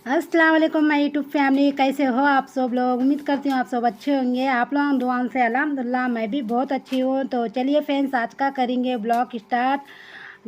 अस्सलाम वालेकुम my YouTube family, कैसे हो आप सब लोग। उम्मीद करती हूँ आप सब अच्छे होंगे। आप लोगों दुआ से अल्हम्दुलिल्लाह मैं भी बहुत अच्छी हूँ। तो चलिए फ्रेंड्स, आज का करेंगे ब्लॉग स्टार्ट।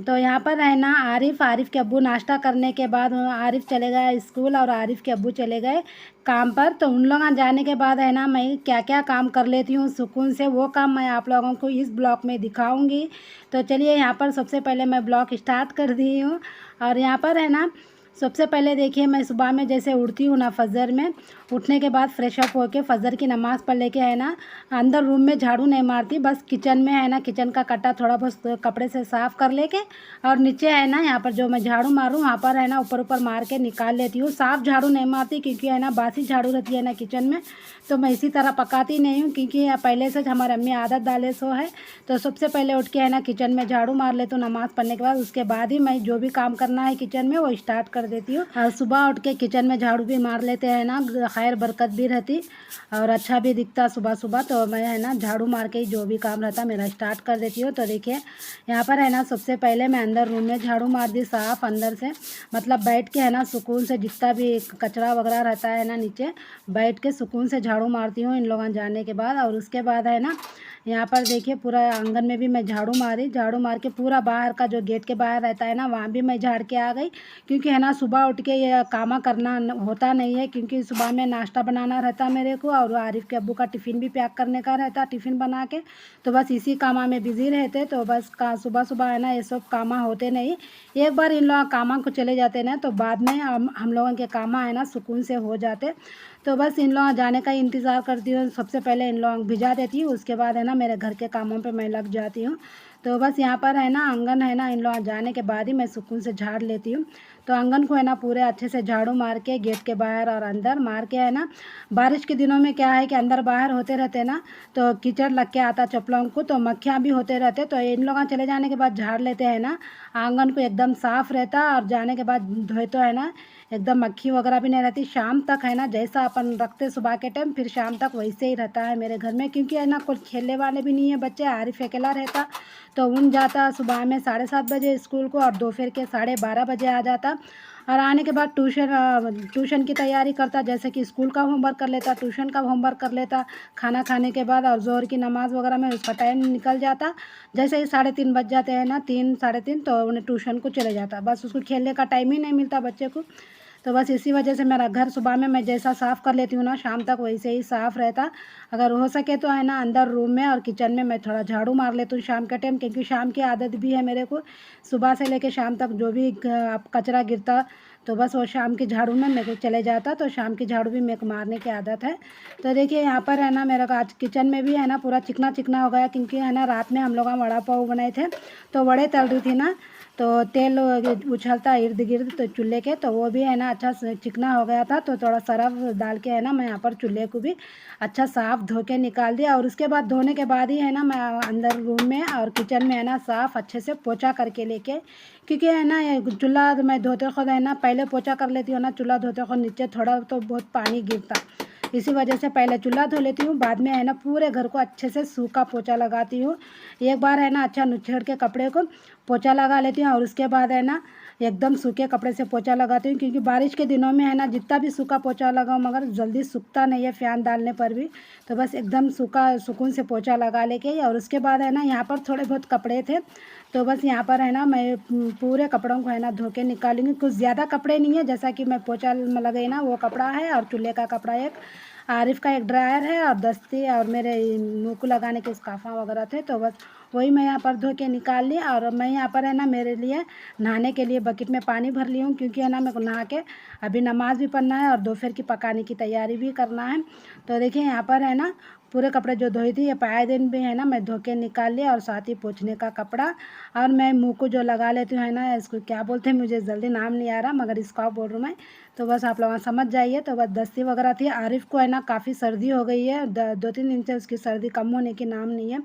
तो यहाँ पर है ना आरिफ के अब्बू नाश्ता करने के बाद आरिफ चले गए स्कूल और आरिफ के अब्बू चले गए काम पर। तो उन लोग जाने के बाद है ना मैं क्या क्या काम कर लेती हूँ सुकून से, वो काम मैं आप लोगों को इस ब्लॉग में दिखाऊंगी। तो चलिए यहाँ पर सबसे पहले मैं ब्लॉग स्टार्ट कर दी हूँ। और यहाँ पर है ना सबसे पहले देखिए, मैं सुबह में जैसे उठती हूँ ना, फजर में उठने के बाद फ्रेश अप होके फजर की नमाज़ पढ़ लेके है ना अंदर रूम में झाड़ू नहीं मारती, बस किचन में है ना किचन का कट्टा थोड़ा बहुत कपड़े से साफ़ कर लेके और नीचे है ना यहाँ पर जो मैं झाड़ू मारूँ वहाँ पर है ना ऊपर ऊपर मार के निकाल लेती हूँ। साफ़ झाड़ू नहीं मारती क्योंकि है ना बासी झाड़ू रहती है ना किचन में, तो मैं इसी तरह पकाती नहीं हूँ क्योंकि पहले से हमारे अम्मी आदत डाले सो है। तो सबसे पहले उठ के है ना किचन में झाड़ू मार लेती हूँ नमाज़ पढ़ने के बाद, उसके बाद ही मैं जो भी काम करना है किचन में वो स्टार्ट कर देती हूँ। और सुबह उठ के किचन में झाड़ू भी मार लेते हैं ना, खैर बरकत भी रहती और अच्छा भी दिखता सुबह सुबह। तो मैं है ना झाड़ू मार के ही जो भी काम रहता मेरा स्टार्ट कर देती हूँ। तो देखिए यहाँ पर है ना सबसे पहले मैं अंदर रूम में झाड़ू मार दी साफ़ अंदर से, मतलब बैठ के है ना सुकून से जितना भी कचरा वगैरह रहता है ना नीचे बैठ के सुकून से झाड़ू मारती हूँ इन लोगों जाने के बाद। और उसके बाद है ना यहाँ पर देखिए पूरा आंगन में भी मैं झाड़ू मारी, झाड़ू मार के पूरा बाहर का जो गेट के बाहर रहता है ना वहाँ भी मैं झाड़ के आ गई। क्योंकि है ना सुबह उठ के ये कामा करना होता नहीं है, क्योंकि सुबह में नाश्ता बनाना रहता मेरे को और आरिफ के अब्बू का टिफ़िन भी पैक करने का रहता, टिफ़िन बना के। तो बस इसी कामा में बिज़ी रहते, तो बस का सुबह सुबह है ना ये सब कामा होते नहीं। एक बार इन लोग कामा को चले जाते ना तो बाद में हम लोगों के कामा है ना सुकून से हो जाते। तो बस इन लोग जाने का इंतज़ार करती हूँ, सबसे पहले इन लोग भिजा देती हूँ, उसके बाद है ना मेरे घर के कामों पे मैं लग जाती हूँ। तो बस यहाँ पर है ना आंगन है ना इन लोग जाने के बाद ही मैं सुकून से झाड़ लेती हूँ। तो आंगन को है ना पूरे अच्छे से झाड़ू मार के गेट के बाहर और अंदर मार के है ना, बारिश के दिनों में क्या है कि अंदर बाहर होते रहते ना तो कीचड़ लग के आता चप्पलों को, तो मक्खियाँ भी होते रहते। तो इन लोग चले जाने के बाद झाड़ लेते हैं ना, आंगन को एकदम साफ़ रहता और जाने के बाद धोए तो है ना एकदम मक्खी वगैरह भी नहीं रहती। शाम तक है ना जैसा अपन रखते सुबह के टाइम फिर शाम तक वैसे ही रहता है मेरे घर में, क्योंकि है ना कुछ खेलने वाले भी नहीं है बच्चे, आरिफ अकेला रहता। तो उन जाता सुबह में 7:30 बजे स्कूल को और दोपहर के 12:30 बजे आ जाता। और आने के बाद ट्यूशन की तैयारी करता, जैसे कि स्कूल का होमवर्क कर लेता, ट्यूशन का होमवर्क कर लेता। खाना खाने के बाद और ज़ोहर की नमाज़ वगैरह में उसका टाइम निकल जाता। जैसे ही 3:30 बज जाते हैं ना, 3 साढ़े 3, तो उन्हें ट्यूशन को चले जाता। बस उसको खेलने का टाइम ही नहीं मिलता बच्चे को। तो बस इसी वजह से मेरा घर सुबह में मैं जैसा साफ़ कर लेती हूँ ना शाम तक वैसे ही साफ़ रहता। अगर हो सके तो है ना अंदर रूम में और किचन में मैं थोड़ा झाड़ू मार लेती हूँ शाम के टाइम, क्योंकि शाम की आदत भी है मेरे को, सुबह से लेके शाम तक जो भी कचरा गिरता तो बस वो शाम की झाड़ू में मेरे को चले जाता। तो शाम की झाड़ू भी मेरे को मारने की आदत है। तो देखिए यहाँ पर है ना मेरा आज किचन में भी है ना पूरा चिकना चिकना हो गया, क्योंकि है ना रात में हम लोग वड़ा पाव बनाए थे तो वड़े तल रही थी ना, तो तेल उछलता इर्द गिर्द तो चूल्हे के, तो वो भी है ना अच्छा चिकना हो गया था। तो थोड़ा सरफ डाल के है ना मैं यहाँ पर चूल्हे को भी अच्छा साफ़ धो के निकाल दिया। और उसके बाद धोने के बाद ही है ना मैं अंदर रूम में और किचन में है ना साफ़ अच्छे से पोछा करके लेके, क्योंकि है ना ये चूल्हा मैं धोते खुद है ना पहले पोछा कर लेती हूँ ना, चूल्हा धोते खुद नीचे थोड़ा तो बहुत पानी गिरता, इसी वजह से पहले चूल्हा धो लेती हूँ, बाद में है ना पूरे घर को अच्छे से सूखा पोछा लगाती हूँ। एक बार है ना अच्छा नुच्छेड़ के कपड़े को पोछा लगा लेती हूँ और उसके बाद है ना एकदम सूखे कपड़े से पोछा लगाती हूँ, क्योंकि बारिश के दिनों में है ना जितना भी सूखा पोछा लगाओ मगर जल्दी सूखता नहीं है फ़ैन डालने पर भी। तो बस एकदम सूखा सुकून से पोछा लगा लेके और उसके बाद है ना यहाँ पर थोड़े बहुत कपड़े थे, तो बस यहाँ पर है ना मैं पूरे कपड़ों को है ना धो के निकालूंगी। कुछ ज़्यादा कपड़े नहीं है, जैसा कि मैं पोछा लगाई ना वो कपड़ा है और चूल्हे का कपड़ा एक, आरिफ का एक ड्रायर है और दस्ती और मेरे मुँह को लगाने के स्काफा वगैरह थे। तो बस वही मैं यहाँ पर धो के निकाल ली। और मैं यहाँ पर है ना मेरे लिए नहाने के लिए बकेट में पानी भर ली हूँ, क्योंकि है ना मेरे को नहा के अभी नमाज़ भी पढ़ना है और दोपहर की पकाने की तैयारी भी करना है। तो देखिए यहाँ पर है ना पूरे कपड़े जो धोई थी ये पाए दिन भी है ना मैं धो के निकाल लिया, और साथ ही पोंछने का कपड़ा और मैं मुँह को जो लगा लेती हूँ है ना, इसको क्या बोलते हैं मुझे जल्दी नाम नहीं आ रहा मगर इसका बोल रहा हूँ मैं, तो बस आप लोग समझ जाइए। तो बस दस्ती वगैरह थी, आरिफ को है ना काफ़ी सर्दी हो गई है, 2-3 दिन से उसकी सर्दी कम होने की नाम नहीं है।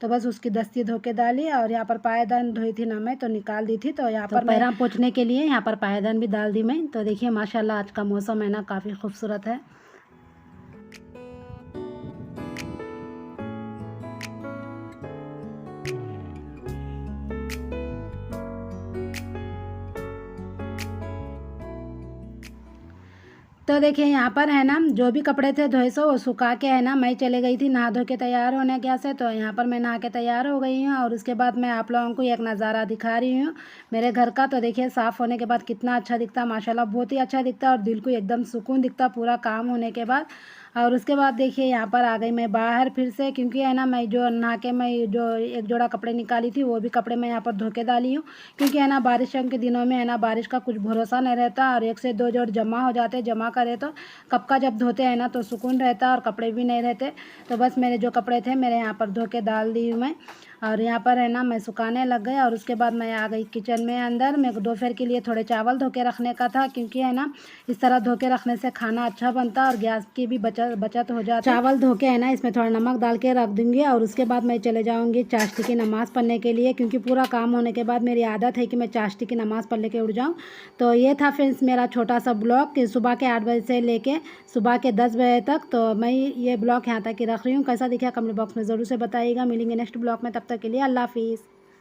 तो बस उसकी दस्ती धो के डाली और यहाँ पर पायदान धोई थी ना मैं तो निकाल दी थी। तो यहाँ पर पैरां पोंछने के लिए यहाँ पर पायदान भी डाल दी मैं। तो देखिए माशाल्लाह आज का मौसम है ना काफ़ी खूबसूरत है। तो देखिए यहाँ पर है ना जो भी कपड़े थे धोए सो वो सुखा के है ना मैं चले गई थी नहा धो के तैयार होने क्या से। तो यहाँ पर मैं नहा के तैयार हो गई हूँ और उसके बाद मैं आप लोगों को एक नज़ारा दिखा रही हूँ मेरे घर का। तो देखिए साफ़ होने के बाद कितना अच्छा दिखता, माशाल्लाह बहुत ही अच्छा दिखता और दिल को एकदम सुकून दिखता पूरा काम होने के बाद। और उसके बाद देखिए यहाँ पर आ गई मैं बाहर फिर से, क्योंकि है ना मैं जो नहा के मैं जो एक जोड़ा कपड़े निकाली थी वो भी कपड़े मैं यहाँ पर धो के डाली हूँ, क्योंकि है ना बारिशों के दिनों में है ना बारिश का कुछ भरोसा नहीं रहता और एक से दो जोड़ जमा हो जाते, जमा करे तो कब का जब धोते हैं ना तो सुकून रहता और कपड़े भी नहीं रहते। तो बस मेरे जो कपड़े थे मेरे यहाँ पर धो के डाल दी हूँ मैं और यहाँ पर है ना मैं सुखाने लग गई। और उसके बाद मैं आ गई किचन में अंदर। मेरे को दोपहर के लिए थोड़े चावल धो के रखने का था, क्योंकि है ना इस तरह धो के रखने से खाना अच्छा बनता और गैस की भी बचत हो जाती। चावल धो के है ना इसमें थोड़ा नमक डाल के रख दूँगी और उसके बाद मैं चले जाऊँगी चाश्ती की नमाज़ पढ़ने के लिए, क्योंकि पूरा काम होने के बाद मेरी आदत है कि मैं चाश्ती की नमाज़ पढ़ के उठ जाऊँ। तो ये था फ्रेंड्स मेरा छोटा सा ब्लॉग कि सुबह के 8 बजे से लेके सुबह के 10 बजे तक। तो मैं ये ब्लॉग यहाँ तक ही रख रही हूँ। कैसा दिखा कमेंट बॉक्स में ज़रूर से बताइएगा। मिलेंगे नेक्स्ट ब्लॉग में, तब तक के लिए अल्लाह हाफिज़।